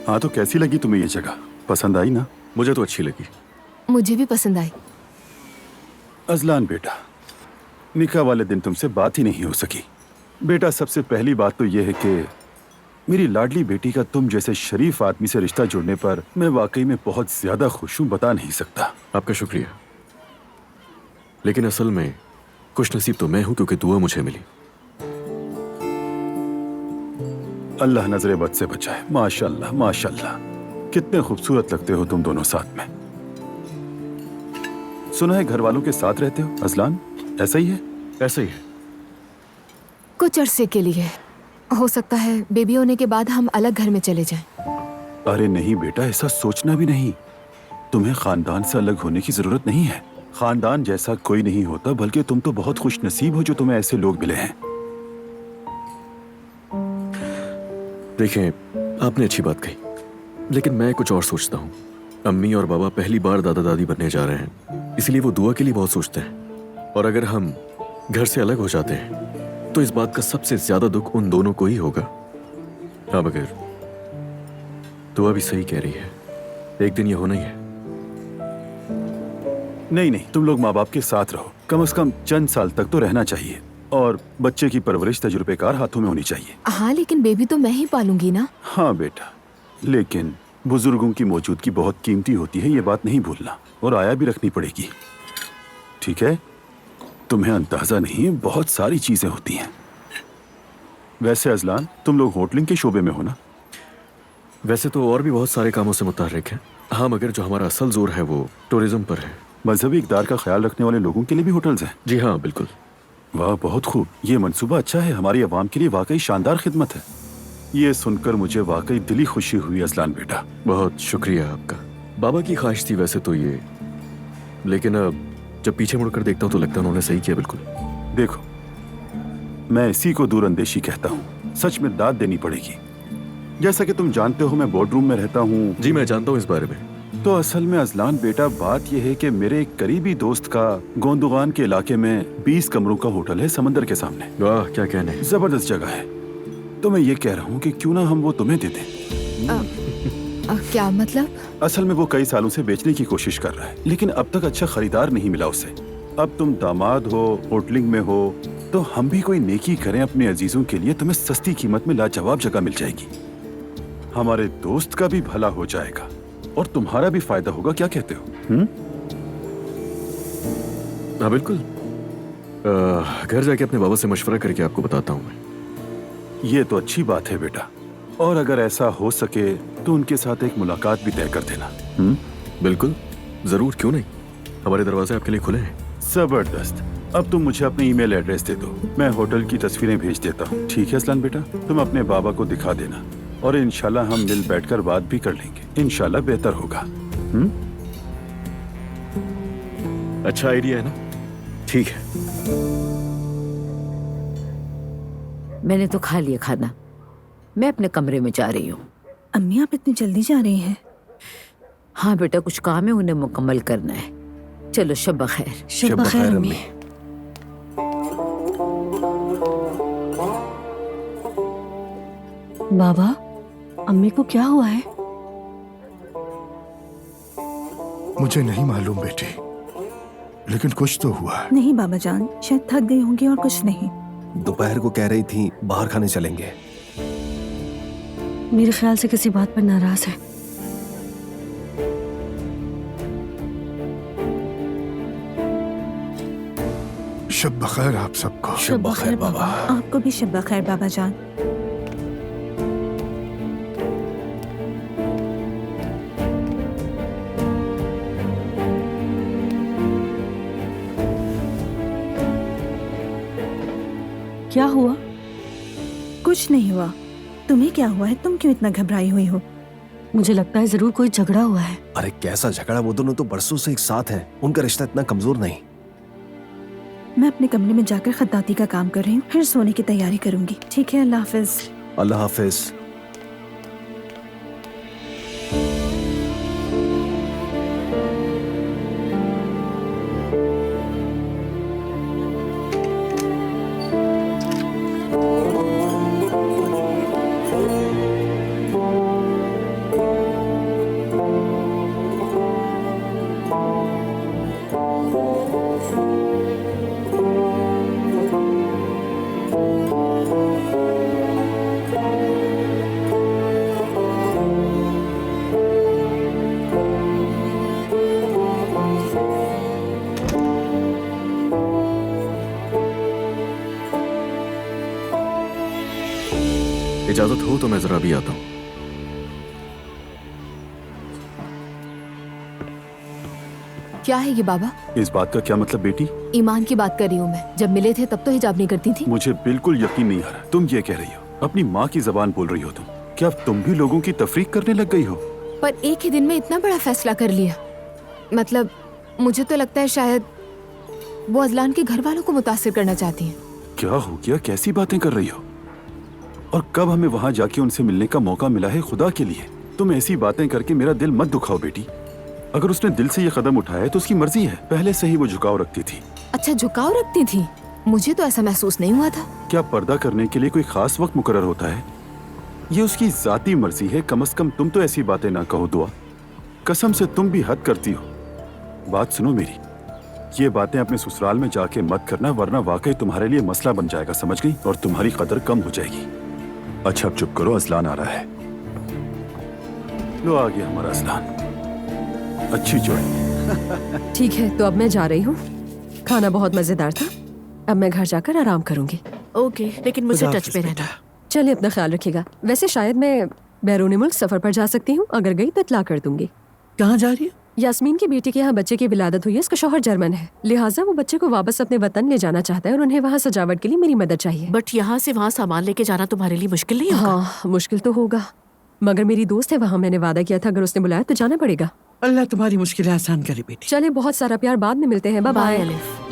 हाँ, तो कैसी लगी तुम्हें ये जगह? पसंद आई ना? मुझे तो अच्छी लगी। मुझे भी पसंद आई। अजलान बेटा, निकाह वाले दिन तुमसे बात ही नहीं हो सकी। बेटा, सबसे पहली बात तो यह है कि मेरी लाडली बेटी का तुम जैसे शरीफ आदमी से रिश्ता जुड़ने पर मैं वाकई में बहुत ज्यादा खुश हूँ, बता नहीं सकता। आपका शुक्रिया, लेकिन असल में खुश नसीब तो मैं हूं क्योंकि दुआ मुझे मिली। अल्लाह नजरे बद से बचाए। माशाल्लाह माशाल्लाह, कितने खूबसूरत लगते हो तुम दोनों साथ में। सुना है घर वालों के साथ रहते हो अजलान, ऐसा ही है? ऐसा ही है। कुछ अरसे के लिए, हो सकता है बेबी होने के बाद हम अलग घर में चले जाएं। अरे नहीं बेटा, ऐसा सोचना भी नहीं। तुम्हें खानदान से अलग होने की जरूरत नहीं है। खानदान जैसा कोई नहीं होता, बल्कि तुम तो बहुत खुश नसीब हो जो तुम्हें ऐसे लोग मिले हैं। देखें, आपने अच्छी बात कही, लेकिन मैं कुछ और सोचता हूँ। अम्मी और बाबा पहली बार दादा दादी बनने जा रहे हैं, इसलिए वो दुआ के लिए बहुत सोचते हैं। और अगर हम घर से अलग हो जाते हैं तो इस बात का सबसे ज्यादा दुख उन दोनों को ही होगा। हाँ, मगर दुआ भी सही कह रही है, एक दिन ये होना ही है। नहीं नहीं, तुम लोग माँ बाप के साथ रहो, कम से कम चंद साल तक तो रहना चाहिए। और बच्चे की परवरिश तजुर्बेकार हाथों में होनी चाहिए। हाँ, लेकिन बेबी तो मैं ही पालूंगी ना। हाँ बेटा, लेकिन बुजुर्गों की मौजूदगी बहुत कीमती होती है, ये बात नहीं भूलना। और आया भी रखनी पड़ेगी, ठीक है? तुम्हें अंदाजा नहीं, बहुत सारी चीजें होती हैं। वैसे अजलान, तुम लोग होटलिंग के शोबे में हो ना? वैसे तो और भी बहुत सारे कामों से मुतार्रिक हैं। हाँ, मगर जो हमारा असल जोर है वो टूरिज्म पर है। मजहबी इक़दार का ख्याल रखने वाले लोगों के लिए भी होटल्स हैं? जी हाँ, बिल्कुल। वाह, बहुत खूब। ये मंसूबा अच्छा है, हमारी आवाम के लिए वाकई शानदार खिदमत है। ये सुनकर मुझे वाकई दिली खुशी हुई अजलान बेटा। बहुत शुक्रिया आपका। बाबा की ख्वाहिश थी वैसे तो ये, लेकिन अब जब पीछे मुड़कर देखता हूँ तो लगता है उन्होंने सही किया। बिल्कुल। देखो, मैं इसी को दूरअंदेशी कहता हूँ। सच में दाद देनी पड़ेगी। जैसा कि तुम जानते हो, मैं बोर्ड रूम में रहता हूँ। जी, मैं जानता हूँ इस बारे में। तो असल में अजलान बेटा, बात यह है कि मेरे एक करीबी दोस्त का गोंदुगान के इलाके में 20 कमरों का होटल है, समंदर के सामने। वाह, क्या कहने। जबरदस्त जगह है। तो मैं ये कह रहा हूँ कि क्यों ना हम वो तुम्हें दे दें। क्या मतलब? असल में वो कई सालों से बेचने की कोशिश कर रहा है, लेकिन अब तक अच्छा खरीदार नहीं मिला उसे। अब तुम दामाद हो, होटलिंग में हो, तो हम भी कोई नेकी करें अपने अजीजों के लिए। तुम्हें सस्ती कीमत में लाजवाब जगह मिल जाएगी। हमारे दोस्त का भी भला हो जाएगा और तुम्हारा भी फायदा होगा। क्या कहते हो? हाँ बिल्कुल। घर जाके अपने बाबा से मशवरा करके आपको बताता हूँ मैं। ये तो अच्छी बात है बेटा, और अगर ऐसा हो सके तो उनके साथ एक मुलाकात भी तय कर देना। बिल्कुल, जरूर, क्यों नहीं। हमारे दरवाजे आपके लिए खुले हैं। जबरदस्त। अब तुम मुझे अपनी ईमेल एड्रेस दे दो, मैं होटल की तस्वीरें भेज देता हूँ। ठीक है अजलान बेटा, तुम अपने बाबा को दिखा देना और इंशाल्लाह हम मिल बैठकर बात भी कर लेंगे। इंशाल्लाह बेहतर होगा। अच्छा आइडिया है ना? ठीक है। मैंने तो खा लिया खाना, मैं अपने कमरे में जा रही हूँ। अम्मी, आप इतनी जल्दी जा रही हैं? हाँ बेटा, कुछ काम है, उन्हें मुकम्मल करना है। चलो, शब बखैर। शब बखैर अम्मी। बाबा, अम्मी को क्या हुआ है? मुझे नहीं मालूम बेटी, लेकिन कुछ तो हुआ है। नहीं बाबा जान, शायद थक गई होंगी और कुछ नहीं। दोपहर को कह रही थी बाहर खाने चलेंगे। मेरे ख्याल से किसी बात पर नाराज है। शब बखैर आप सबको। शब बखैर बाबा। आपको भी शब बखैर बाबा जान। क्या हुआ? कुछ नहीं हुआ। तुम्हें क्या हुआ है? तुम क्यों इतना घबराई हुई हो? मुझे लगता है जरूर कोई झगड़ा हुआ है। अरे कैसा झगड़ा, वो दोनों तो बरसों से एक साथ हैं। उनका रिश्ता इतना कमजोर नहीं। मैं अपने कमरे में जाकर खत्ताती का काम कर रही हूँ, फिर सोने की तैयारी करूंगी। ठीक है, अल्लाह हाफिज। अल्लाह हाफिज। इजाजत हो तो मैं जरा भी आता हूँ। क्या है ये बाबा? इस बात का क्या मतलब बेटी? ईमान की बात कर रही हूँ मैं। जब मिले थे तब तो हिजाब नहीं करती थी। मुझे बिल्कुल यकीन नहीं आ रहा तुम ये कह रही हो। अपनी माँ की जबान बोल रही हो तुम। क्या तुम भी लोगों की तफरीक करने लग गई हो? पर एक ही दिन में इतना बड़ा फैसला कर लिया। मतलब मुझे तो लगता है शायद वो अजलान के घर वालों को मुतासिर करना चाहती हैं। क्या हो गया? कैसी बातें कर रही हो? और कब हमें वहां जाके उनसे मिलने का मौका मिला है खुदा के लिए? तुम ऐसी बातें करके मेरा दिल मत दुखाओ बेटी। अगर उसने दिल से ये कदम उठाया है तो उसकी मर्जी है। पहले से ही वो झुकाव रखती थी। अच्छा, झुकाव रखती थी? मुझे तो ऐसा महसूस नहीं हुआ था। क्या पर्दा करने के लिए कोई खास वक्त मुकर्रर होता है? ये उसकी जाती मर्जी है। कम से कम तुम तो ऐसी बातें ना कहो दुआ। कसम से तुम भी हद करती हो। बात सुनो मेरी, ये बातें अपने ससुराल में जाके मत करना, वरना वाकई तुम्हारे लिए मसला बन जाएगा, समझ गई? और तुम्हारी कदर कम हो जाएगी। अच्छा अब चुप करो, अजलान आ रहा है। लो आ गया हमारा अजलान। अच्छी जो है। ठीक है, तो अब मैं जा रही हूँ। खाना बहुत मजेदार था। अब मैं घर जाकर आराम करूंगी। ओके, लेकिन मुझे टच पे रहना। चलिए, अपना ख्याल रखिएगा। वैसे शायद मैं बैरून मुल्क सफर पर जा सकती हूँ। अगर गई तो इत्तला कर दूंगी। कहाँ जा रही है? यास्मीन की बेटी के यहाँ बच्चे की विलादत हुई है। उसका शौहर जर्मन है, लिहाजा वो बच्चे को वापस अपने वतन ले जाना चाहता है और उन्हें वहाँ सजावट के लिए मेरी मदद चाहिए। बट यहाँ से वहाँ सामान लेके जाना तुम्हारे लिए मुश्किल नहीं होगा? हाँ, मुश्किल तो होगा, मगर मेरी दोस्त है वहाँ। मैंने वादा किया था अगर उसने बुलाया तो जाना पड़ेगा। अल्लाह तुम्हारी मुश्किलें आसान करे बेटी। चले, बहुत सारा प्यार, बाद में मिलते हैं। Bye bye bye. अलिफ।